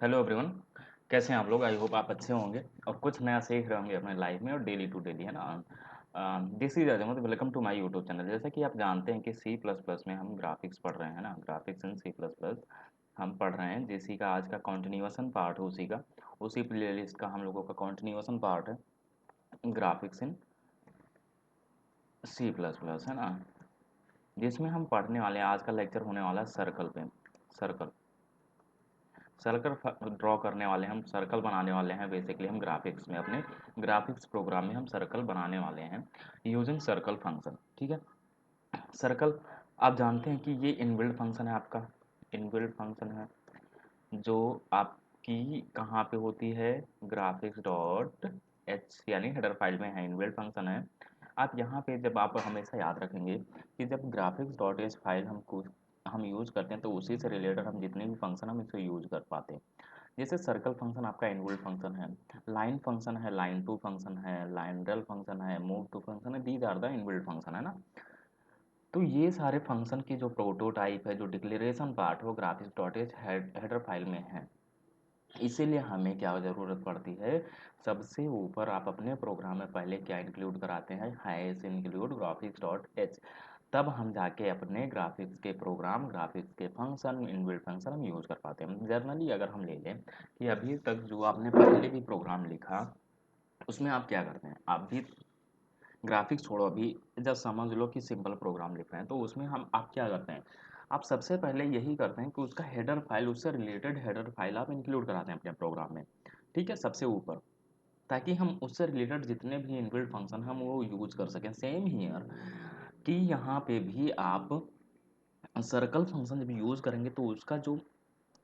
Hello everyone. कैसे हैं आप लोग? आई होप आप अच्छे होंगे और कुछ नया सीख रहे होंगे अपने लाइफ में और डेली टू डेली, है ना। This is Azmat, welcome to my YouTube channel. जैसा कि आप जानते हैं कि सी प्लस प्लस में हम ग्राफिक्स पढ़ रहे हैं ना, ग्राफिक्स इन सी प्लस प्लस हम पढ़ रहे हैं, जिसी का आज का कंटिन्यूएशन पार्ट है, उसी प्लेलिस्ट का हम लोगों का कंटिन्यूएशन पार्ट है, ग्राफिक्स इन सी प्लस प्लस, है ना, जिसमें हम पढ़ने वाले हैं। आज का लेक्चर होने वाला है सर्कल पे। सर्कल सर्कल ड्रॉ करने वाले हैं हम, सर्कल बनाने वाले हैं। बेसिकली हम ग्राफिक्स में, अपने ग्राफिक्स प्रोग्राम में हम सर्कल बनाने वाले हैं यूजिंग सर्कल फंक्शन। ठीक है। सर्कल आप जानते हैं कि ये इनबिल्ट फंक्शन है आपका, इनबिल्ट फंक्शन है जो आपकी कहाँ पे होती है, ग्राफिक्स डॉट एच यानी हेडर फाइल में है, इनबिल्ट फंक्शन है। आप यहाँ पे जब आप हमेशा याद रखेंगे कि जब ग्राफिक्स डॉट एच फाइल हम यूज़ करते हैं तो उसी से रिलेटेड हम जितने भी फंक्शन हम इसे यूज़ कर पाते हैं। जैसे सर्कल फंक्शन आपका इनबिल्ट फंक्शन है, लाइन फंक्शन है, लाइन टू फंक्शन है, लाइन रेल फंक्शन है, मूव टू फंक्शन है, these are the inbuilt function, है ना। तो ये सारे फंक्शन की जो प्रोटोटाइप है, जो डिक्लेरेशन पार्ट है, वो graphics dot H header file में है। इसीलिए हमें क्या ज़रूरत पड़ती है, सबसे ऊपर आप अपने प्रोग्राम में पहले क्या इंक्लूड कराते हैं, hash include graphics dot H. तब हम जाके अपने ग्राफिक्स के प्रोग्राम, ग्राफिक्स के फंक्शन, इनबिल्ट फंक्शन हम यूज़ कर पाते हैं। जर्नली अगर हम ले लें कि अभी तक जो आपने पहले भी प्रोग्राम लिखा, उसमें आप क्या करते हैं, आप भी ग्राफिक्स छोड़ो, अभी जब समझ लो कि सिंपल प्रोग्राम लिख रहे हैं तो उसमें हम आप क्या करते हैं, आप सबसे पहले यही करते हैं कि उसका हेडर फाइल, उससे रिलेटेड हेडर फाइल आप इंक्लूड कराते हैं अपने प्रोग्राम में। ठीक है, सबसे ऊपर, ताकि हम उससे रिलेटेड जितने भी इनबिल्ट फंक्शन हम वो यूज कर सकें। सेम हियर कि यहाँ पे भी आप सर्कल फंक्शन जब यूज़ करेंगे तो उसका जो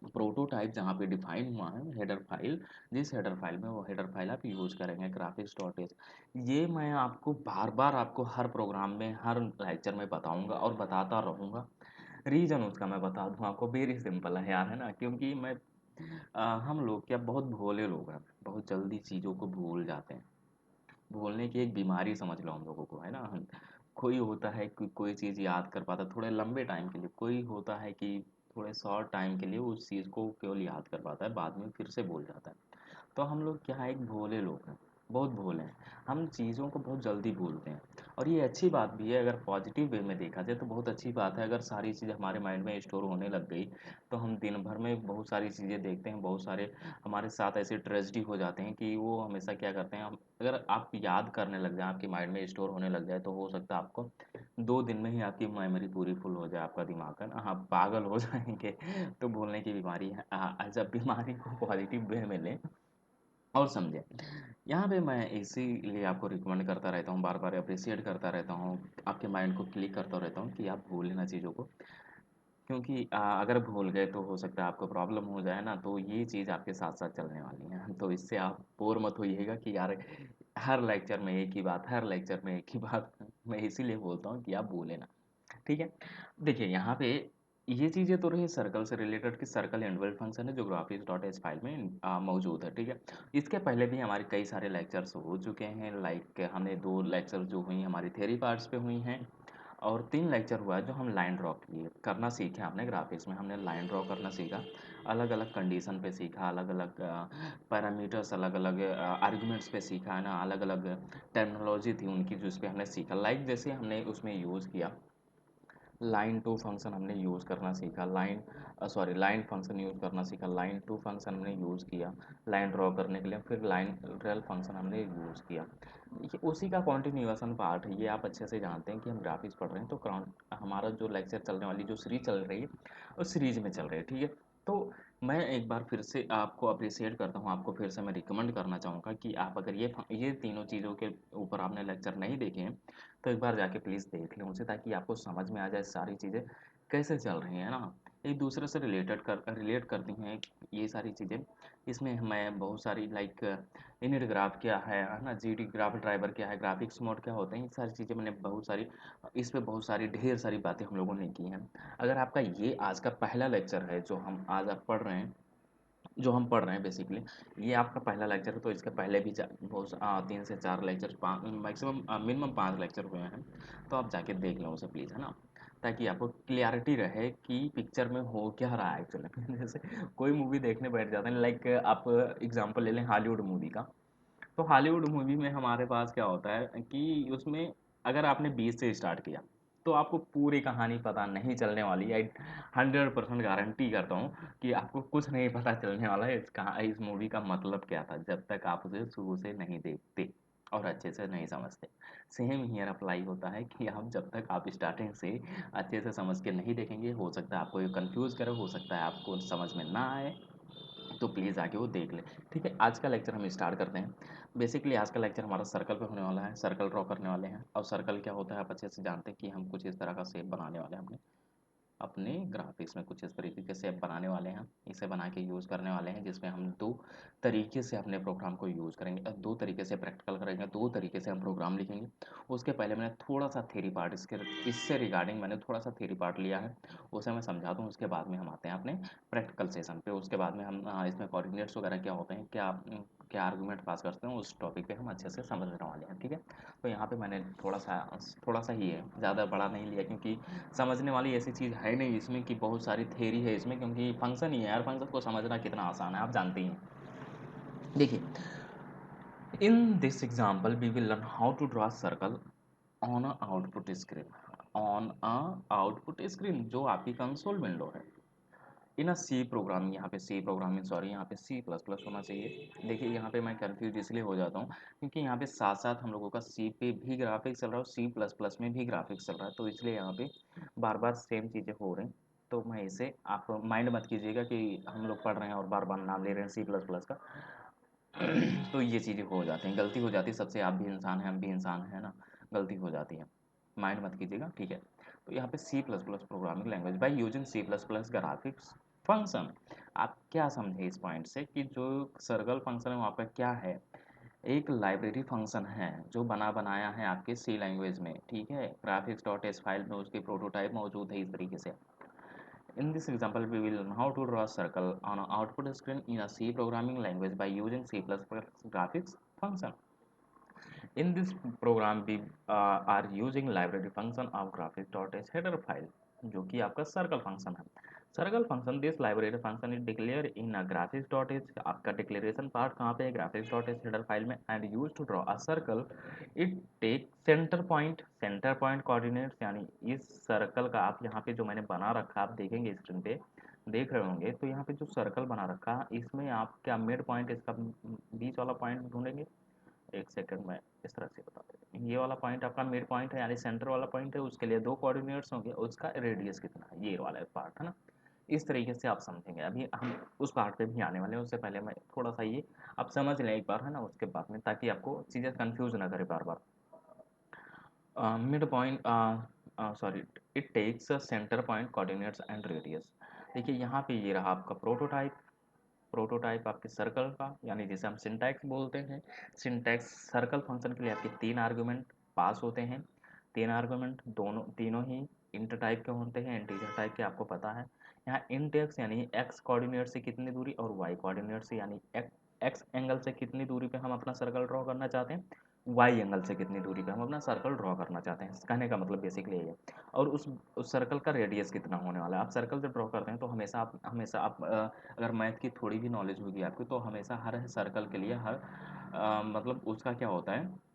प्रोटोटाइप जहाँ पे डिफाइन हुआ है, हेडर फाइल, जिस हेडर फाइल में, वो हेडर फाइल आप यूज़ करेंगे ग्राफिक्स डॉट एच। ये मैं आपको बार बार आपको हर प्रोग्राम में, हर लेक्चर में बताऊंगा और बताता रहूँगा। रीज़न उसका मैं बता दूँ आपको, वेरी सिंपल है यार, है ना, क्योंकि हम लोग क्या बहुत भोले लोग हैं, बहुत जल्दी चीज़ों को भूल जाते हैं। भूलने की एक बीमारी समझ लो हम लोगों को, है ना। कोई होता है कि कोई चीज़ याद कर पाता थोड़े लंबे टाइम के लिए, कोई होता है कि थोड़े शॉर्ट टाइम के लिए उस चीज़ को केवल याद कर पाता है, बाद में फिर से भूल जाता है। तो हम लोग क्या है, एक भोले लोग हैं, बहुत भोले हैं। हम चीज़ों को बहुत जल्दी भूलते हैं और ये अच्छी बात भी है, अगर पॉजिटिव वे में देखा जाए तो बहुत अच्छी बात है। अगर सारी चीज़ें हमारे माइंड में स्टोर होने लग गई तो हम दिन भर में बहुत सारी चीज़ें देखते हैं, बहुत सारे हमारे साथ ऐसे ट्रेजेडी हो जाते हैं कि वो हमेशा क्या करते हैं, हम अगर आप याद करने लग जाए, आपके माइंड में स्टोर होने लग जाए, तो हो सकता है आपको 2 दिन में ही आपकी मेमोरी पूरी फुल हो जाए, आपका दिमाग, है ना, आप पागल हो जाएंगे। तो भूलने की बीमारी है, जब बीमारी को पॉजिटिव वे में लें और समझें। यहाँ पे मैं इसीलिए आपको रिकमेंड करता रहता हूँ, बार बार अप्रिशिएट करता रहता हूँ, आपके माइंड को क्लिक करता रहता हूँ कि आप भूलें ना चीज़ों को। क्योंकि अगर भूल गए तो हो सकता है आपको प्रॉब्लम हो जाए ना, तो ये चीज़ आपके साथ साथ चलने वाली है। तो इससे आप बोर मत होइएगा कि यार हर लेक्चर में एक ही बात, हर लेक्चर में एक ही बात। मैं इसीलिए बोलता हूँ कि आप भूलें ना। ठीक है। देखिए यहाँ पे ये चीज़ें तो रही सर्कल से रिलेटेड, कि सर्कल इनबिल्ट फंक्शन है जो ग्राफिक्स डॉट एच फाइल में मौजूद है। ठीक है। इसके पहले भी हमारे कई सारे लेक्चर्स हो चुके हैं, लाइक हमने 2 लेक्चर जो हुई हमारी थ्योरी पार्ट्स पे हुई हैं, और 3 लेक्चर हुआ है जो हम लाइन ड्रॉ किए करना सीखे हमने ग्राफिक्स में। हमने लाइन ड्रॉ करना सीखा, अलग अलग कंडीशन पे सीखा, अलग अलग पैरामीटर्स, अलग अलग आर्गुमेंट्स पे सीखा, है ना, अलग अलग टर्मिनोलॉजी थी उनकी जिस पे हमने सीखा। लाइक जैसे हमने उसमें यूज़ किया, लाइन टू फंक्शन हमने यूज़ करना सीखा, लाइन फंक्शन यूज़ करना सीखा, लाइन टू फंक्शन हमने यूज़ किया लाइन ड्रॉ करने के लिए, फिर लाइन रेल फंक्शन हमने यूज़ किया। ये उसी का कॉन्टिन्यूएशन पार्ट है, ये आप अच्छे से जानते हैं कि हम ग्राफिक्स पढ़ रहे हैं, तो हमारा जो लेक्चर चलने वाली जो सीरीज चल रही है, उस सीरीज में चल रही है। ठीक है। तो मैं एक बार फिर से आपको अप्रिशिएट करता हूँ, आपको फिर से मैं रिकमेंड करना चाहूँगा कि आप अगर ये तीनों चीज़ों के ऊपर आपने लेक्चर नहीं देखे हैं तो एक बार जाके प्लीज़ देख लें उसे, ताकि आपको समझ में आ जाए सारी चीज़ें कैसे चल रही हैं, ना, एक दूसरे से रिलेट करती हैं ये सारी चीज़ें। इसमें मैं बहुत सारी लाइक इनिट ग्राफ क्या है ना, जीडी ग्राफ ड्राइवर क्या है, ग्राफिक्स मोड क्या होते हैं, ये सारी चीज़ें मैंने बहुत सारी, इस पे बहुत सारी ढेर सारी बातें हम लोगों ने की हैं। अगर आपका ये आज का पहला लेक्चर है जो हम आज आप पढ़ रहे हैं, जो हम पढ़ रहे हैं बेसिकली, ये आपका पहला लेक्चर है, तो इसके पहले भी 3 से 4 लेक्चर, मैक्सिमम मिनिमम 5 लेक्चर हुए हैं, तो आप जाके देख लो उसे प्लीज़, है ना। ताकि आपको क्लियरिटी रहे कि पिक्चर में हो क्या रहा है एक्चुअली में। जैसे कोई मूवी देखने बैठ जाते हैं, लाइक आप एग्जांपल ले लें हॉलीवुड मूवी का। तो हॉलीवुड मूवी में हमारे पास क्या होता है कि उसमें अगर आपने 20 से स्टार्ट किया तो आपको पूरी कहानी पता नहीं चलने वाली। आई 100% गारंटी करता हूँ कि आपको कुछ नहीं पता चलने वाला है इस मूवी का मतलब क्या था, जब तक आप उसे शुरू से नहीं देखते और अच्छे से नहीं समझते। सेम हियर अप्लाई होता है कि आप जब तक आप स्टार्टिंग से अच्छे से समझ के नहीं देखेंगे, हो सकता है आपको ये कंफ्यूज करे, हो सकता है आपको समझ में ना आए, तो प्लीज़ आके वो देख लें। ठीक है, आज का लेक्चर हम स्टार्ट करते हैं। बेसिकली आज का लेक्चर हमारा सर्कल पे होने वाला है, सर्कल ड्रॉ करने वाले हैं। और सर्कल क्या होता है आप अच्छे से जानते हैं कि हम कुछ इस तरह का शेप बनाने वाले हैं अपने ग्राफिक्स में, कुछ इस तरीके के शेप बनाने वाले हैं। इसे बना के यूज़ करने वाले हैं, जिसमें हम दो तरीके से अपने प्रोग्राम को यूज़ करेंगे, दो तरीके से प्रैक्टिकल करेंगे, दो तरीके से हम प्रोग्राम लिखेंगे। उसके पहले मैंने थोड़ा सा थ्योरी पार्ट इससे रिगार्डिंग मैंने थोड़ा सा थ्योरी पार्ट लिया है, उसे मैं समझा दूँ। उसके बाद में हम आते हैं अपने प्रैक्टिकल सेशन पे। उसके बाद में हम इसमें कोऑर्डिनेट्स वगैरह क्या होते हैं, क्या क्या आर्गूमेंट पास करते हैं, उस टॉपिक पे हम अच्छे से समझने वाले हैं। ठीक है, तो यहाँ पे मैंने थोड़ा सा ही है, ज़्यादा बड़ा नहीं लिया, क्योंकि समझने वाली ऐसी चीज़ है नहीं इसमें कि बहुत सारी थ्योरी है इसमें, क्योंकि फंक्शन ही है यार, फंक्शन को समझना कितना आसान है आप जानते ही हैं। देखिए, in this example we will learn how to draw circle on a output screen, on a output screen जो आपकी कंसोल विंडो है। इन अ सी प्रोग्रामिंग, यहाँ पे सी प्रोग्रामिंग सॉरी, यहाँ पे सी प्लस प्लस होना चाहिए। देखिए यहाँ पे मैं कंफ्यूज इसलिए हो जाता हूँ क्योंकि यहाँ पे साथ साथ हम लोगों का सी पे भी ग्राफिक्स चल रहा है और सी प्लस प्लस में भी ग्राफिक्स चल रहा है, तो इसलिए यहाँ पे बार बार सेम चीज़ें हो रही। तो मैं इसे, आप माइंड मत कीजिएगा कि हम लोग पढ़ रहे हैं और बार बार नाम ले रहे हैं सी प्लस प्लस का। तो ये चीज़ें हो जाती हैं, गलती हो जाती है सबसे, आप भी इंसान हैं हम भी इंसान हैं ना, गलती हो जाती है, माइंड मत कीजिएगा। ठीक है, तो यहाँ पे C plus plus programming language by using C plus plus graphics function. आप क्या समझे इस पॉइंट से कि जो सर्कल फंक्शन है वहाँ पर क्या है, एक लाइब्रेरी फंक्शन है जो बनाया है आपके सी लैंग्वेज में। ठीक है, ग्राफिक्स डॉट एस फाइल में उसकी प्रोटोटाइप मौजूद है इस तरीके से। In this example, we will learn how to draw a circle on an output screen in a C programming language by using C++ graphics function. In this program, we are using library function of graphics.h header file, जो कि आपका circle function है। Circle function this library function is declare in a graphics.h, आपका declaration part कहाँ पे है, graphics.h header file में, and use to draw a circle. It take centre point coordinates, यानी इस सर्कल का आप यहाँ पे जो मैंने बना रखा आप देखेंगे स्क्रीन पे देख रहे होंगे, तो यहाँ पे जो सर्कल बना रखा है इसमें आप क्या मिड पॉइंट, इसका बीच वाला पॉइंट ढूंढेंगे। एक सेकंड में इस तरह से बता देते हैं, ये वाला पॉइंट आपका मिड पॉइंट है, यानी सेंटर वाला पॉइंट है, उसके लिए दो कोऑर्डिनेट्स होंगे, उसका रेडियस कितना है, ये वाला पार्ट है ना। इस तरीके से आप समझेंगे, अभी हम उस पार्ट पे भी आने वाले हैं, उससे पहले मैं थोड़ा सा ये आप समझ लें एक बार है ना, उसके बाद में, ताकि आपको चीज़ें कंफ्यूज ना करे बार बार। Mid point, sorry, it takes center point coordinates and radius. देखिए यहाँ पे ये रहा आपका प्रोटोटाइप आपके सर्कल का, यानी जिसे हम सिंटैक्स बोलते हैं। सिंटैक्स सर्कल फंक्शन के लिए आपके तीन आर्गुमेंट पास होते हैं। तीन आर्गुमेंट तीनों ही इंट टाइप के होते हैं, इंटीजर टाइप के, आपको पता है। यहाँ इंट एक्स यानी एक्स कोऑर्डिनेट से कितनी दूरी, और वाई कोऑर्डिनेट से यानी एक्स एंगल से कितनी दूरी पे हम अपना सर्कल ड्रॉ करना चाहते हैं, वाई एंगल से कितनी दूरी पे हम अपना सर्कल ड्रॉ करना चाहते हैं। कहने का मतलब बेसिकली ये है। और उस सर्कल का रेडियस कितना होने वाला है। आप सर्कल जब ड्रॉ करते हैं तो हमेशा आप अगर मैथ की थोड़ी भी नॉलेज होगी आपकी, तो हमेशा हर सर्कल के लिए मतलब उसका क्या होता है,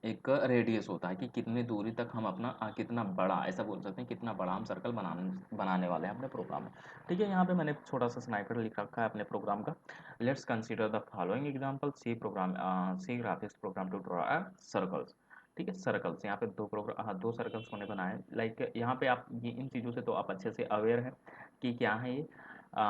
एक रेडियस होता है कि कितनी दूरी तक हम अपना कितना बड़ा, ऐसा बोल सकते हैं कितना बड़ा हम सर्कल बनाने वाले हैं अपने प्रोग्राम में। ठीक है, यहाँ पे मैंने छोटा सा स्नाइपर लिख रखा है अपने प्रोग्राम का। Let's consider the following example, C graphics program to draw a circles. ठीक है, सर्कल्स यहाँ पे दो सर्कल्स होने बनाए, लाइक यहाँ पे आप ये इन चीज़ों से तो आप अच्छे से अवेयर हैं कि क्या है ये।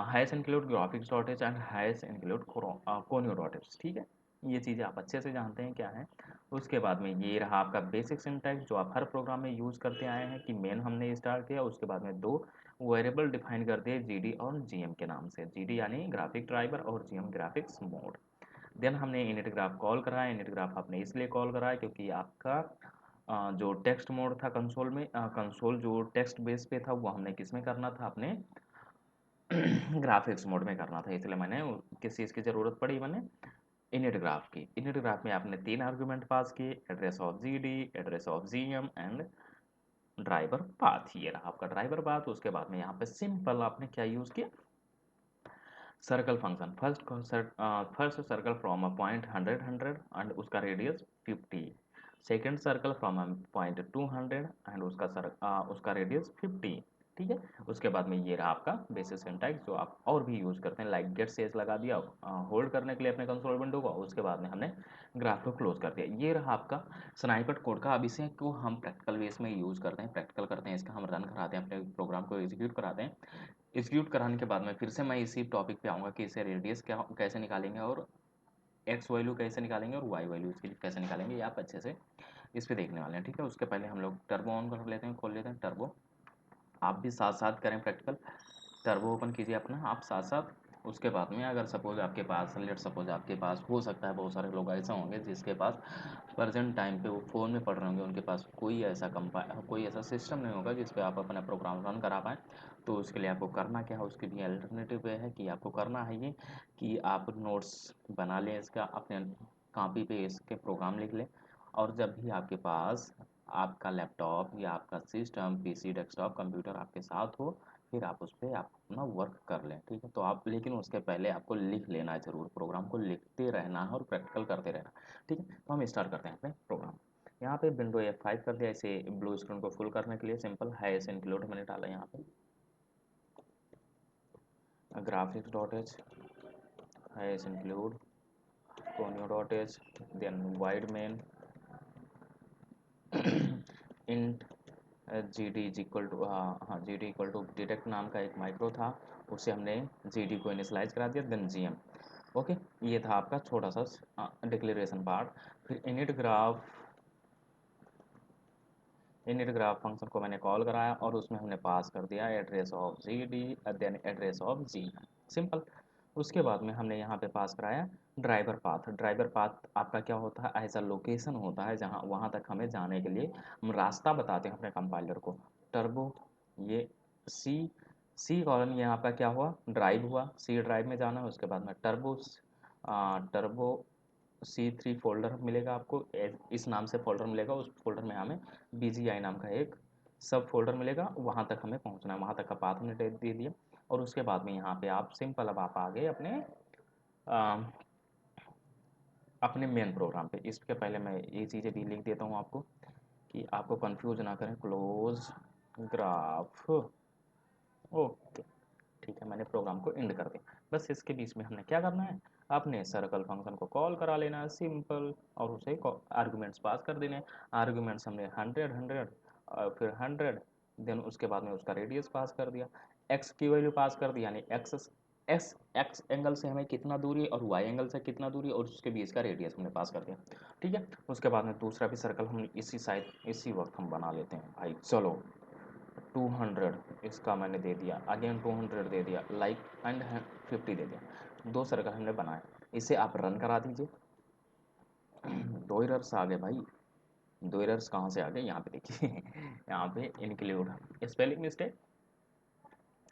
Hash include graphics dot H and hash include conio dot H. ठीक है, ये चीज़ें आप अच्छे से जानते हैं क्या है। उसके बाद में ये रहा आपका बेसिक सिंटैक्स जो आप हर प्रोग्राम में यूज़ करते आए हैं, कि मेन हमने स्टार्ट किया, उसके बाद में दो वेरिएबल डिफाइन कर दिए, जीडी और जीएम के नाम से। जीडी यानी ग्राफिक ड्राइवर और जीएम ग्राफिक्स मोड। देन हमने इनिट ग्राफ कॉल करा है। इनिट ग्राफ आपने इसलिए कॉल करा है क्योंकि आपका जो टेक्स्ट मोड था कंसोल में, कंसोल जो टेक्स्ट बेस पे था वो हमने किस में करना था, अपने ग्राफिक्स मोड में करना था, इसलिए मैंने किस चीज़ की ज़रूरत पड़ी, मैंने इनिट ग्राफ की। इनिट ग्राफ में आपने तीन आर्गुमेंट पास किए, address of GD, address of GM and driver path, ये रहा आपका ड्राइवर पाथ। उसके बाद में यहाँ पे सिंपल आपने क्या यूज़ किया, circle function. First circle from a point 100 and उसका radius 50। Second circle from a point 200 and उसका रेडियस 50। ठीक है। उसके बाद में ये रहा आपका बेसिस सिंटैक्स जो आप और भी यूज़ करते हैं, लाइक गेट सेज लगा दिया होल्ड करने के लिए अपने कंसोल विंडो को। उसके बाद में हमने ग्राफ को क्लोज कर दिया। ये रहा आपका स्नाइपेट कोड का। अब इसे को हम प्रैक्टिकल बेस में यूज़ करते हैं, प्रैक्टिकल करते हैं, इसका हम रन कराते हैं, अपने प्रोग्राम को एग्जीक्यूट कराते हैं। एग्जीक्यूट कराने के बाद में फिर से मैं इसी टॉपिक पे आऊँगा कि इसे रेडियस क्या कैसे निकालेंगे और एक्स वैल्यू कैसे निकालेंगे और वाई वैल्यू इसकी कैसे निकालेंगे, ये आप अच्छे से इस पे देखने वाले हैं। ठीक है। उसके पहले हम लोग टर्बो ऑन कर लेते हैं, खोल लेते हैं टर्बो। आप भी साथ साथ करें प्रैक्टिकल, टर्बो ओपन कीजिए अपना आप साथ साथ। उसके बाद में अगर सपोज आपके पास, लेट सपोज आपके पास, हो सकता है बहुत सारे लोग ऐसे होंगे जिसके पास प्रेजेंट टाइम पे वो फ़ोन में पढ़ रहे होंगे, उनके पास कोई ऐसा सिस्टम नहीं होगा जिस पे आप अपना प्रोग्राम रन करा पाएँ। तो उसके लिए आपको करना क्या है, उसके लिए अल्टरनेटिव वे है कि आपको करना है ये कि आप नोट्स बना लें इसका, अपने कॉपी पे इसके प्रोग्राम लिख लें। और जब भी आपके पास आपका लैपटॉप या आपका सिस्टम, पीसी, डेस्कटॉप, कंप्यूटर आपके साथ हो, फिर आप उस पे आप अपना वर्क कर लें। ठीक है। तो आप, लेकिन उसके पहले आपको लिख लेना है ज़रूर, प्रोग्राम को लिखते रहना है और प्रैक्टिकल करते रहना। ठीक है। तो हम स्टार्ट करते हैं अपने प्रोग्राम। यहाँ पे विंडो F5 कर दिया इसे ब्लू स्क्रीन को फुल करने के लिए। सिंपल हैश इंक्लूड मैंने डाला यहाँ पे, graphics dot h, hash include conio dot h, then void main int g d is equal to, हाँ g d equal to detect नाम का एक माइक्रो था, उसे हमने जी डी को इनिशलाइज करा दिया, देन जी एम। ओके। ये था आपका छोटा सा डिक्लेरेशन पार्ट। फिर इनिट ग्राफ फंक्शन को मैंने कॉल कराया और उसमें हमने पास कर दिया address of G D, then address of G. Simple. उसके बाद में हमने यहाँ पे पास कराया ड्राइवर पाथ। ड्राइवर पाथ आपका क्या होता है, ऐसा लोकेशन होता है जहाँ वहाँ तक हमें जाने के लिए हम रास्ता बताते हैं अपने कंपाइलर को। टर्बो, ये सी, सी कॉलन ये आपका क्या हुआ, ड्राइव हुआ, सी ड्राइव में जाना है। उसके बाद में टर्बो C3 फ़ोल्डर मिलेगा आपको, इस नाम से फ़ोल्डर मिलेगा। उस फ़ोल्डर में हमें BGI नाम का एक सब फ़ोल्डर मिलेगा, वहाँ तक हमें पहुँचना है, वहाँ तक का पाथ हमने दे दिया। और उसके बाद में यहाँ पे आप सिंपल, अब आप आ गए अपने मेन प्रोग्राम पे। इसके पहले मैं ये चीज़ें भी लिख देता हूँ आपको कि आपको कंफ्यूज ना करें। Close graph, okay. ठीक है। मैंने प्रोग्राम को एंड कर दिया। बस इसके बीच में हमने क्या करना है, अपने सर्कल फंक्शन को कॉल करा लेना है सिंपल, और उसे आर्गुमेंट्स पास कर देने हैं। आर्गुमेंट्स हमने 100 और फिर 100, देन उसके बाद में उसका रेडियस पास कर दिया, एक्स की वैल्यू पास कर दी, यानी एक्स एंगल से हमें कितना दूरी और वाई एंगल से कितना दूरी, और उसके बीच का रेडियस हमने पास कर दिया। ठीक है। उसके बाद में दूसरा भी सर्कल हम इसी वक्त हम बना लेते हैं भाई। चलो 200 इसका मैंने दे दिया, अगेन 200 दे दिया, लाइक एंड 50 दे दिया। दो सर्कल हमने बनाए, इसे आप रन करा दीजिए। दो एरर्स आ गए भाई। दो एरर्स कहाँ से आ गए, यहाँ पे देखिए यहाँ पे इंक्लूड स्पेलिंग मिस्टेक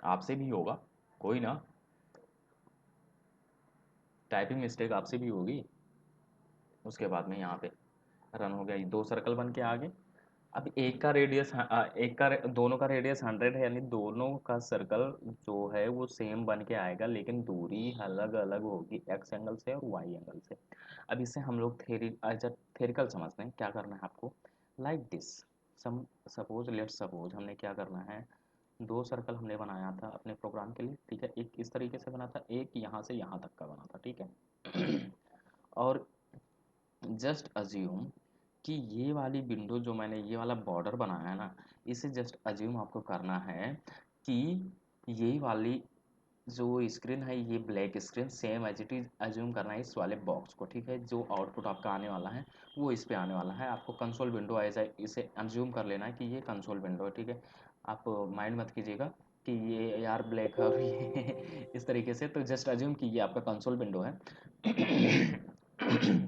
आपसे भी होगा, कोई ना, टाइपिंग मिस्टेक आपसे भी होगी। उसके बाद में यहाँ पे रन हो गया, ये दो सर्कल बन के आ गए। अब दोनों का रेडियस 100 है, यानी दोनों का सर्कल जो है वो सेम बन के आएगा, लेकिन दूरी अलग अलग होगी एक्स एंगल से और वाई एंगल से। अब इसे हम लोग थेरिकल समझते हैं। क्या करना है आपको, लाइक दिस, सपोज हमने क्या करना है, दो सर्कल हमने बनाया था अपने प्रोग्राम के लिए। ठीक है। एक इस तरीके से बना था, एक यहाँ से यहाँ तक का बना था। ठीक है। और जस्ट अज्यूम कि ये वाली विंडो जो मैंने ये वाला बॉर्डर बनाया है ना, इसे जस्ट अज्यूम आपको करना है कि ये वाली जो स्क्रीन है, ये black screen same as it is assume करना है इस वाले बॉक्स को। ठीक है। जो आउटपुट आपका आने वाला है वो इस पे आने वाला है। आपको कंसोल विंडो ऐसा इसे अज्यूम कर लेना है कि ये कंसोल विंडो है। ठीक है। आप माइंड मत कीजिएगा कि ये यार ब्लैक है और ये इस तरीके से, तो जस्ट अज्यूम कि ये आपका कंसोल विंडो है।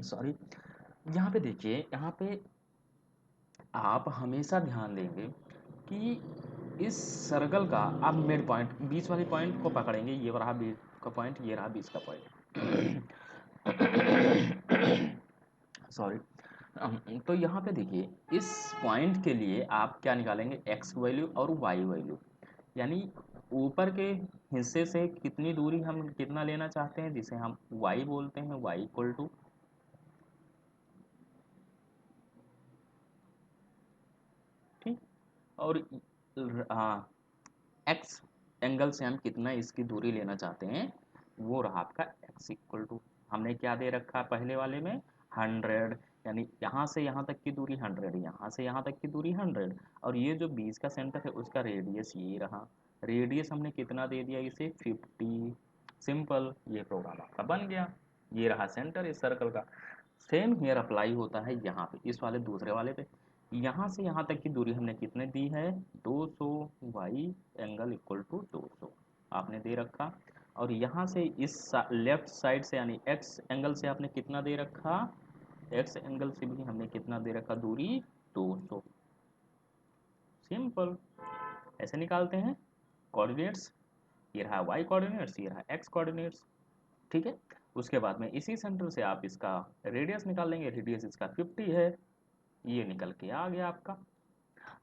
सॉरी। यहाँ पे देखिए, यहाँ पे आप हमेशा ध्यान देंगे कि इस सर्कल का आप मिड पॉइंट, बीच वाली पॉइंट को पकड़ेंगे। ये रहा बीच का पॉइंट, ये रहा बीच का पॉइंट। सॉरी। तो यहाँ पे देखिए इस पॉइंट के लिए आप क्या निकालेंगे, एक्स वैल्यू और वाई वैल्यू, यानी ऊपर के हिस्से से कितनी दूरी हम कितना लेना चाहते हैं, जिसे हम वाई बोलते हैं, वाई इक्वल टू, ठीक, और हाँ एक्स एंगल से हम कितना इसकी दूरी लेना चाहते हैं, वो रहा आपका एक्स इक्वल टू, हमने क्या दे रखा है पहले वाले में 100, यानी यहाँ से यहाँ तक की दूरी 100, यहाँ से यहाँ तक की दूरी 100, और ये जो बीच का सेंटर है उसका रेडियस ये रहा, रेडियस हमने कितना दे दिया इसे 50, सिंपल, ये प्रोग्राम आपका बन गया, ये रहा सेंटर इस सर्कल का। सेम हेयर अप्लाई होता है यहाँ पे इस वाले दूसरे वाले पे, यहाँ से यहाँ तक की दूरी हमने कितने दी है 200, वाई एंगल इक्वल टू 200 आपने दे रखा, और यहाँ से इस लेफ्ट साइड से यानी एक्स एंगल से आपने कितना दे रखा, एक्स एंगल से भी हमने कितना दे रखा दूरी 200, सिंपल, ऐसे निकालते हैं कोऑर्डिनेट्स, ये रहा वाई कोऑर्डिनेट्स, ये रहा एक्स कोऑर्डिनेट्स, ठीक है। उसके बाद में इसी सेंटर से आप इसका रेडियस निकाल लेंगे, रेडियस इसका 50 है, ये निकल के आ गया आपका।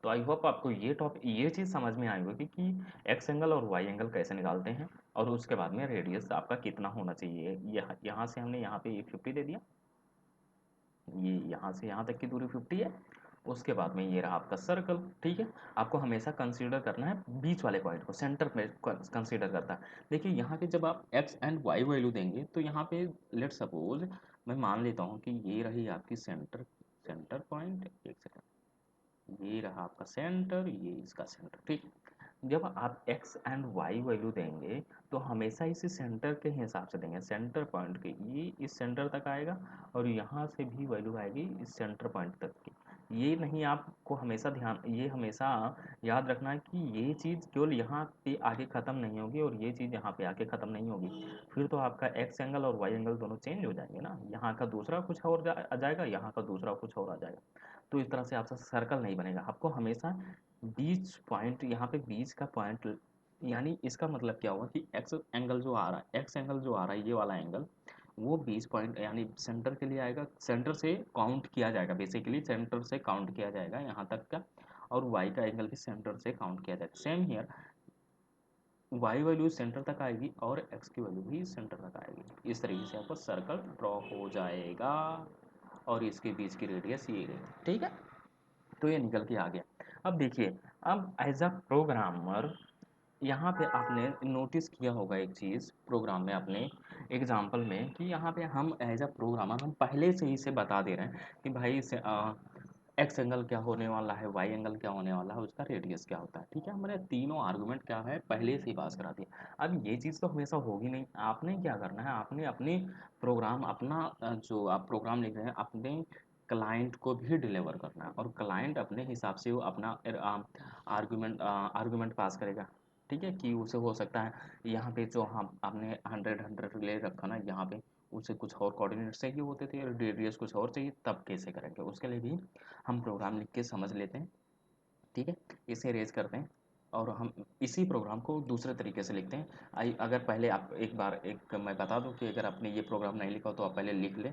तो आई होप आपको ये चीज़ समझ में आई होगी कि एक्स एंगल और वाई एंगल कैसे निकालते हैं, और उसके बाद में रेडियस आपका कितना होना चाहिए, यहाँ से हमने यहाँ पे ये 50 दे दिया, ये यहाँ से यहाँ तक की दूरी 50 है, उसके बाद में ये रहा आपका सर्कल, ठीक है। आपको हमेशा कंसीडर करना है बीच वाले पॉइंट को, सेंटर में कंसीडर करता है। देखिए यहाँ पे जब आप एक्स एंड वाई वैल्यू देंगे तो यहाँ पे लेट सपोज मैं मान लेता हूँ कि ये रही आपकी सेंटर सेंटर पॉइंट, एक सेकंड, ये रहा आपका सेंटर, ये इसका सेंटर, ठीक। जब आप x एंड y वैल्यू देंगे तो हमेशा इसी सेंटर के हिसाब से देंगे, सेंटर पॉइंट के, ये इस सेंटर तक आएगा और यहाँ से भी वैल्यू आएगी इस सेंटर पॉइंट तक की। ये नहीं, आपको हमेशा ध्यान, ये हमेशा याद रखना है कि ये चीज़ केवल यहाँ पे आके ख़त्म नहीं होगी और ये चीज़ यहाँ पे आके ख़त्म नहीं होगी, फिर तो आपका एक्स एंगल और वाई एंगल दोनों चेंज हो जाएंगे ना, यहाँ का दूसरा कुछ और आ जाएगा, यहाँ का दूसरा कुछ और आ जाएगा, तो इस तरह से आपका सर्कल नहीं बनेगा। आपको हमेशा बीच पॉइंट, यहाँ पे बीच का पॉइंट, यानी इसका मतलब क्या हुआ कि एक्स एंगल जो आ रहा है, एक्स एंगल जो आ रहा है ये वाला एंगल, वो बीच पॉइंट यानी सेंटर के लिए आएगा, सेंटर से काउंट किया जाएगा, बेसिकली सेंटर से काउंट किया जाएगा यहाँ तक का, और वाई का एंगल भी सेंटर से काउंट किया जाएगा। Same here Y value centre तक आएगी और एक्स की वैल्यू भी सेंटर तक आएगी, इस तरीके से आपका सर्कल ड्रॉ हो जाएगा, और इसके बीच की रेडियस ये रहेगी, ठीक है। तो ये निकल के आ गया। अब देखिए, अब एज अ प्रोग्रामर यहाँ पे आपने नोटिस किया होगा एक चीज़ प्रोग्राम में, अपने एग्जाम्पल में, कि यहाँ पे हम एज अ प्रोग्रामर हम पहले से ही से बता दे रहे हैं कि भाई इसे एक्स एंगल क्या होने वाला है, वाई एंगल क्या होने वाला है, उसका रेडियस क्या होता है, ठीक है। हमने तीनों आर्गूमेंट क्या है पहले से ही पास करा दिया। अब ये चीज़ तो हमेशा होगी नहीं, आपने क्या करना है, आपने अपनी प्रोग्राम अपना जो आप प्रोग्राम लिख रहे हैं अपने क्लाइंट को भी डिलीवर करना है, और क्लाइंट अपने हिसाब से वो अपना आर्गूमेंट पास करेगा, ठीक है। कि उसे हो सकता है यहाँ पे जो हम आपने 100 ले रखा ना, यहाँ पे उसे कुछ और कोऑर्डिनेट चाहिए होते थे, रेडियस कुछ और चाहिए, तब कैसे करेंगे, उसके लिए भी हम प्रोग्राम लिख के समझ लेते हैं, ठीक है। इसे रेज करते हैं और हम इसी प्रोग्राम को दूसरे तरीके से लिखते हैं। अगर पहले आप एक बार एक मैं बता दूं कि अगर आपने ये प्रोग्राम नहीं लिखा हो तो आप पहले लिख लें,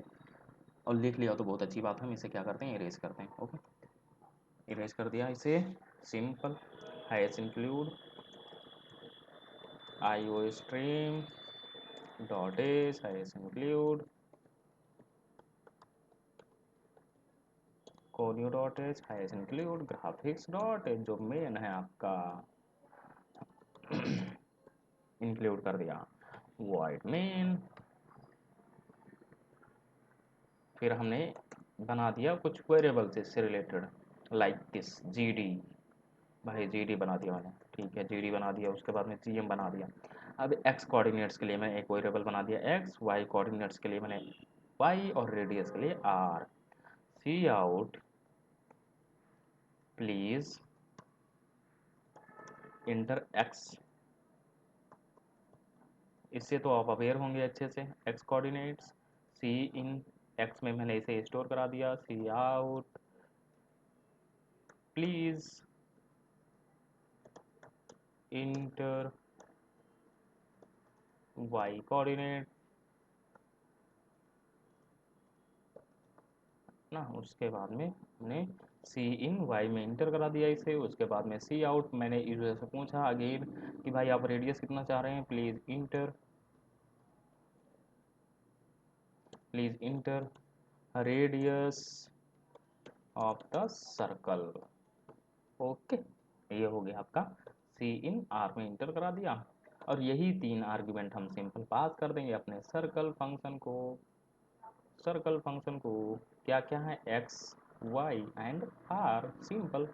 और लिख लिया हो तो बहुत अच्छी बात है, हम इसे क्या करते हैं इरेज करते हैं, ओके। इरेज कर दिया इसे, simple, hash include IO stream dot s hash include conio dot h hash include graphics dot h, जो मेन है आपका इंक्लूड कर दिया वॉइड मेन। फिर हमने बना दिया कुछ वेरिएबल से इससे रिलेटेड, लाइक दिस GD, भाई GD बना दिया मैंने, ठीक है, GD बना दिया, उसके बाद में GM बना दिया। अब एक्स कोऑर्डिनेट्स के लिए मैंने एक वेरिएबल बना दिया एक्स, वाई कोऑर्डिनेट्स के लिए मैंने वाई, और रेडियस के लिए r. C out please enter x, इससे तो आप अवेयर होंगे अच्छे से, x coordinates, c in x में मैंने इसे स्टोर करा दिया, c out please enter y coordinate, ना। उसके बाद में हमने सी इन वाई में इंटर करा दिया इसे। उसके बाद में सी आउट, मैंने यूजर से पूछा अगेन कि भाई आप रेडियस कितना चाह रहे हैं, please inter radius of the circle. Okay, ये हो गया आपका सी इन, आर में इंटर करा दिया। और यही 3 आर्ग्यूमेंट हम सिंपल पास कर देंगे अपने सर्कल फंक्शन को। क्या क्या है, X Y and R, simple.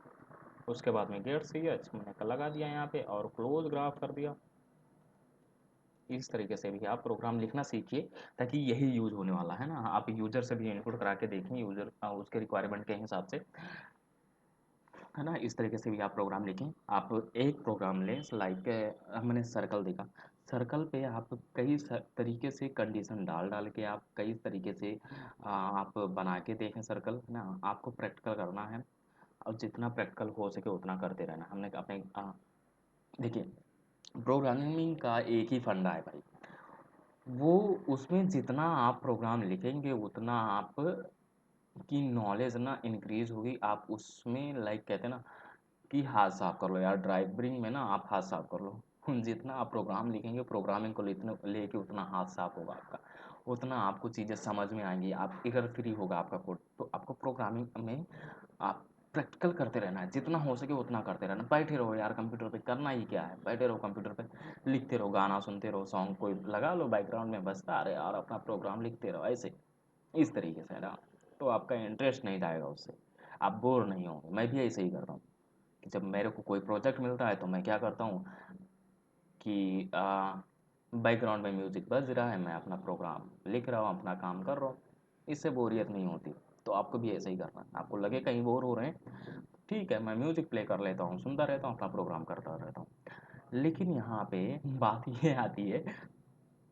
उसके बाद में गेट सी एच मैंने लगा दिया यहाँ पे और क्लोज ग्राफ कर दिया। इस तरीके से भी आप प्रोग्राम लिखना सीखिए, ताकि यही यूज होने वाला है ना। आप यूजर से भी इनपुट करा के देखें, यूजर उसके रिक्वायरमेंट के हिसाब से, है ना। इस तरीके से भी आप प्रोग्राम लिखें। आप एक प्रोग्राम लें, लाइक हमने सर्कल देखा, सर्कल पे आप कई तरीके से कंडीशन डाल डाल के आप कई तरीके से आप बना के देखें सर्कल, है ना। आपको प्रैक्टिकल करना है और जितना प्रैक्टिकल हो सके उतना करते रहना। हमने अपने देखिए, प्रोग्रामिंग का एक ही फंडा है भाई, वो उसमें जितना आप प्रोग्राम लिखेंगे उतना आप की नॉलेज ना इंक्रीज होगी। आप उसमें लाइक कहते हैं ना कि हाथ साफ कर लो यार, ड्राइविंग में ना आप हाथ साफ कर लो। जितना आप प्रोग्राम लिखेंगे, प्रोग्रामिंग को लेके उतना हाथ साफ होगा आपका, उतना आपको चीज़ें समझ में आएंगी, आप एरर फ्री होगा आपका कोड। तो आपको प्रोग्रामिंग में आप प्रैक्टिकल करते रहना है, जितना हो सके उतना करते रहना। बैठे रहो यार कंप्यूटर पे, करना ही क्या है, बैठे रहो कंप्यूटर पे, लिखते रहो, गाना सुनते रहो, सॉन्ग कोई लगा लो बैकग्राउंड में बजता रहे और अपना प्रोग्राम लिखते रहो ऐसे, इस तरीके से ना। तो आपका इंटरेस्ट नहीं जाएगा उससे, आप बोर नहीं होंगे। मैं भी ऐसे ही करता हूँ कि जब मेरे को कोई प्रोजेक्ट मिलता है तो मैं क्या करता हूँ कि बैकग्राउंड में म्यूज़िक बज रहा है, मैं अपना प्रोग्राम लिख रहा हूँ, अपना काम कर रहा हूँ, इससे बोरियत नहीं होती। तो आपको भी ऐसे ही करना है। आपको लगे कहीं बोर हो रहे हैं, ठीक है, मैं म्यूज़िक प्ले कर लेता हूँ, सुनता रहता हूँ, अपना प्रोग्राम करता रहता हूँ। लेकिन यहाँ पे बात ये आती है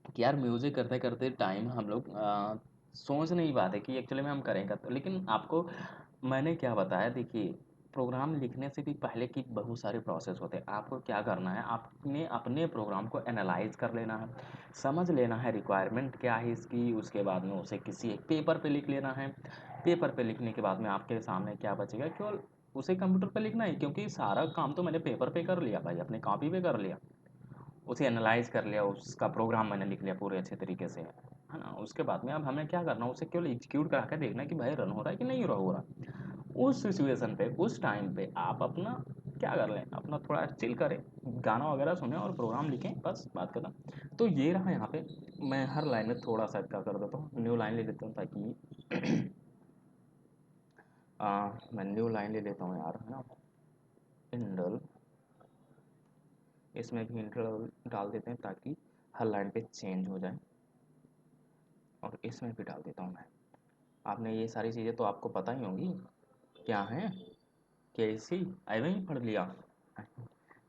कि यार म्यूज़िक करते करते टाइम हम लोग सोच नहीं पाते कि एक्चुअली में हम करेंगे तो। लेकिन आपको मैंने क्या बताया, देखिए, प्रोग्राम लिखने से भी पहले की बहुत सारे प्रोसेस होते हैं। आपको क्या करना है, आपने अपने प्रोग्राम को एनालाइज कर लेना है, समझ लेना है रिक्वायरमेंट क्या है इसकी। उसके बाद में उसे किसी एक पेपर पे लिख लेना है। पेपर पे लिखने के बाद में आपके सामने क्या बचेगा, केवल उसे कंप्यूटर पे लिखना है, क्योंकि सारा काम तो मैंने पेपर पे कर लिया भाई, अपने कॉपी पे कर लिया, उसे एनालाइज कर लिया, उसका प्रोग्राम मैंने लिख लिया पूरे अच्छे तरीके से, है ना। उसके बाद में अब हमें क्या करना, उसे केवल एग्जीक्यूट करा के देखना कि भाई रन हो रहा है कि नहीं हो रहा। उस सिचुएशन पे, उस टाइम पे आप अपना क्या कर लें, अपना थोड़ा चिल करें, गाना वगैरह सुने और प्रोग्राम लिखें, बस बात खत्म। तो ये रहा यहाँ पे। मैं हर लाइन में थोड़ा सा क्या कर देता हूँ, न्यू लाइन ले लेता हूँ, ताकि मैं न्यू लाइन ले लेता हूँ यार, है ना। इंडल, इसमें भी इंटरवल डाल देते हैं ताकि हर लाइन पे चेंज हो जाए, और इसमें भी डाल देता हूँ मैं। आपने ये सारी चीज़ें तो आपको पता ही होंगी क्या है, कैसी आई ही पढ़ लिया।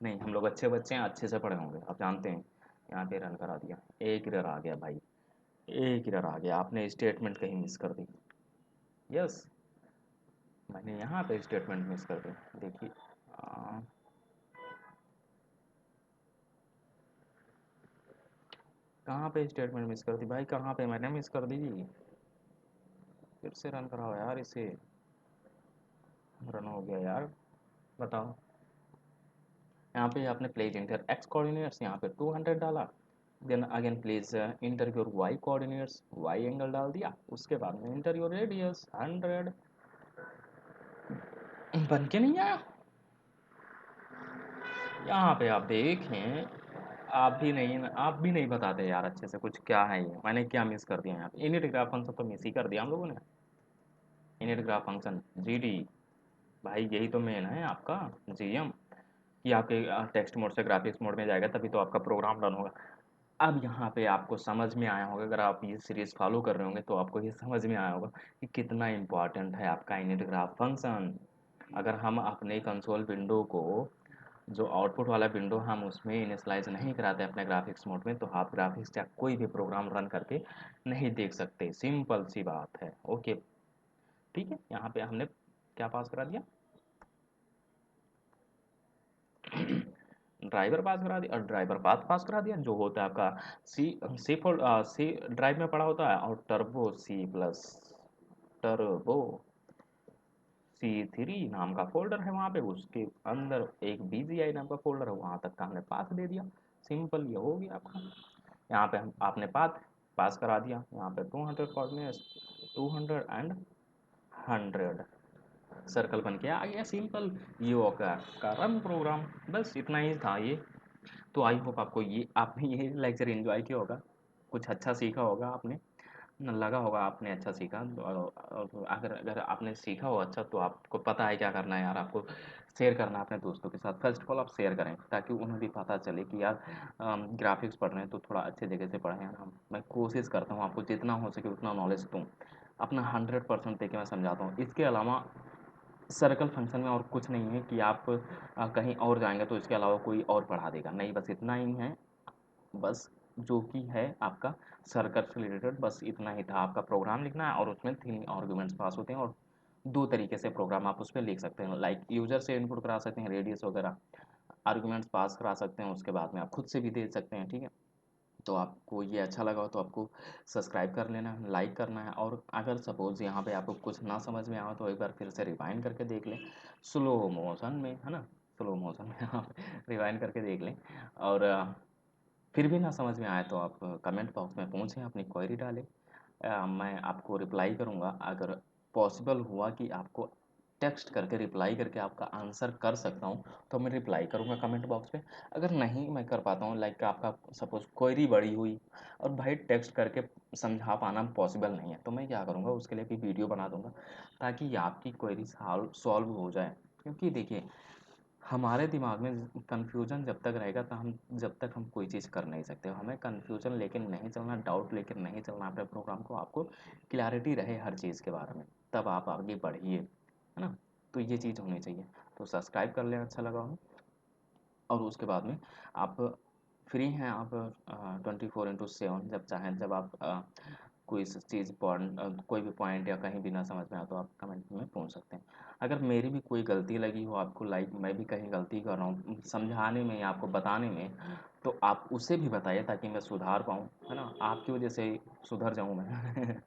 नहीं, हम लोग अच्छे बच्चे हैं, अच्छे से पढ़े होंगे, आप जानते हैं। यहाँ पे रन करा दिया, एक एरर आ गया भाई, एक एरर आ गया, आपने स्टेटमेंट कहीं मिस कर दी। यस, मैंने यहाँ पे स्टेटमेंट मिस कर दी, देखिए। कहाँ पे स्टेटमेंट मिस कर दी भाई, कहाँ पे मैंने मिस कर दी। फिर से रन कराओ यार इसे, रन हो गया यार, बताओ। यहाँ पे आपने प्लेस इंटर एक्स कोऑर्डिनेट्स, यहाँ पे 200 डाला। Then again place enter your Y coordinates, Y angle डाल दिया। उसके बाद में इंटर योर रेडियस 100। बन के नहीं आया। यहाँ पे आप देखें, आप भी नहीं बताते यार अच्छे से कुछ, क्या है ये, मैंने क्या मिस कर दिया यहाँ पे। इनिट ग्राफ फंक्शन तो मिस ही कर दिया हम लोगों ने। इनिट ग्राफ फंक्शन जीडी, भाई यही तो मेन है आपका जीएम, कि आपके टेक्स्ट मोड से ग्राफिक्स मोड में जाएगा तभी तो आपका प्रोग्राम रन होगा। अब यहाँ पे आपको समझ में आया होगा, अगर आप ये सीरीज़ फॉलो कर रहे होंगे तो आपको ये समझ में आया होगा कि कितना इम्पॉर्टेंट है आपका इनिट ग्राफ फंक्शन। अगर हम अपने कंसोल विंडो को, जो आउटपुट वाला विंडो, हम उसमें इनिशलाइज नहीं कराते अपने ग्राफिक्स मोड में, तो आप ग्राफिक्स या कोई भी प्रोग्राम रन करके नहीं देख सकते। सिंपल सी बात है। ओके, ठीक है। यहाँ पे हमने क्या पास करा दिया, ड्राइवर पास करा दिया, और ड्राइवर पाथ पास करा दिया, जो होता है आपका सी सी फोल्ड सी ड्राइव में पड़ा होता है, और turbo C plus, turbo C3 नाम का फ़ोल्डर है वहाँ पे, उसके अंदर एक BGI नाम का फ़ोल्डर है, वहाँ तक का हमने पाथ दे दिया। सिंपल ये हो गया आपका। यहाँ पे हम आपने पाथ पास करा दिया, यहाँ पे 200 कोऑर्डिनेट्स 200 एंड 100 सर्कल बन के आ गया। सिंपल ये होगा का रन प्रोग्राम। बस इतना ही था ये। तो आई होप आपको ये आपने ये लेक्चर एंजॉय किया होगा, कुछ अच्छा सीखा होगा आपने, न लगा होगा आपने अच्छा सीखा। और अगर अगर आपने सीखा हो अच्छा, तो आपको पता है क्या करना है यार, आपको शेयर करना है अपने दोस्तों के साथ। फर्स्ट ऑफ ऑल आप शेयर करें ताकि उन्हें भी पता चले कि यार ग्राफिक्स पढ़ रहे हैं तो थोड़ा अच्छे जगह से पढ़ें यार। मैं कोशिश करता हूँ आपको जितना हो सके उतना नॉलेज दूँ, अपना 100% देके मैं समझाता हूँ। इसके अलावा सर्कल फंक्शन में और कुछ नहीं है कि आप कहीं और जाएंगे तो इसके अलावा कोई और पढ़ा देगा, नहीं, बस इतना ही है। बस जो कि है आपका सर्कल से रिलेटेड, बस इतना ही था। आपका प्रोग्राम लिखना है और उसमें 3 आर्गुमेंट्स पास होते हैं, और 2 तरीके से प्रोग्राम आप उसपे लिख सकते हैं। लाइक यूज़र से इनपुट करा सकते हैं, रेडियस वगैरह आर्गुमेंट्स पास करा सकते हैं, उसके बाद में आप खुद से भी दे सकते हैं, ठीक है। तो आपको ये अच्छा लगा हो तो आपको सब्सक्राइब कर लेना है, लाइक करना है। और अगर सपोज़ यहाँ पे आपको कुछ ना समझ में आए तो एक बार फिर से रिवाइंड करके देख लें, स्लो मोशन में, है ना, स्लो मोशन में आप रिवाइंड करके देख लें। और फिर भी ना समझ में आए तो आप कमेंट बॉक्स में पूछें, अपनी क्वेरी डालें। मैं आपको रिप्लाई करूँगा। अगर पॉसिबल हुआ कि आपको टेक्स्ट करके रिप्लाई करके आपका आंसर कर सकता हूँ तो मैं रिप्लाई करूँगा कमेंट बॉक्स पे। अगर नहीं मैं कर पाता हूँ, लाइक आपका सपोज़ क्वेरी बड़ी हुई और भाई टेक्स्ट करके समझा पाना पॉसिबल नहीं है, तो मैं क्या करूँगा, उसके लिए भी वीडियो बना दूँगा ताकि आपकी क्वेरी सॉल्व हो जाए। क्योंकि देखिए, हमारे दिमाग में कन्फ्यूजन जब तक रहेगा तो हम कोई चीज़ कर नहीं सकते। हमें कन्फ्यूजन लेके नहीं चलना, डाउट लेके नहीं चलना अपने प्रोग्राम को। आपको क्लैरिटी रहे हर चीज़ के बारे में, तब आप आगे बढ़िए, है ना। तो ये चीज़ होनी चाहिए। तो सब्सक्राइब कर लें अच्छा लगा हो। और उसके बाद में आप फ्री हैं, आप 24/7, जब चाहें, जब आप कोई चीज़ कोई भी पॉइंट या कहीं भी ना समझ में आए तो आप कमेंट में पूछ सकते हैं। अगर मेरी भी कोई गलती लगी हो आपको, लाइक मैं भी कहीं गलती कर रहा हूँ समझाने में या आपको बताने में, तो आप उसे भी बताइए ताकि मैं सुधार पाऊँ, है ना। आपकी वजह से सुधर जाऊँ मैं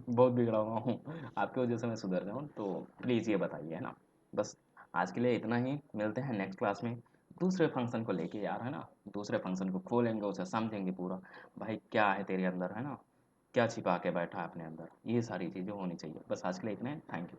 बहुत बिगड़ा हुआ हूँ, आपकी वजह से मैं सुधर जाऊँ, तो प्लीज़ ये बताइए, है ना। बस आज के लिए इतना ही, मिलते हैं नेक्स्ट क्लास में दूसरे फंक्शन को लेके यार, है ना। दूसरे फंक्शन को खोलेंगे, उसे समझेंगे पूरा, भाई क्या है तेरे अंदर, है ना, क्या छिपा के बैठा है अपने अंदर, ये सारी चीज़ें होनी चाहिए। बस आज के लिए इतना है, थैंक यू।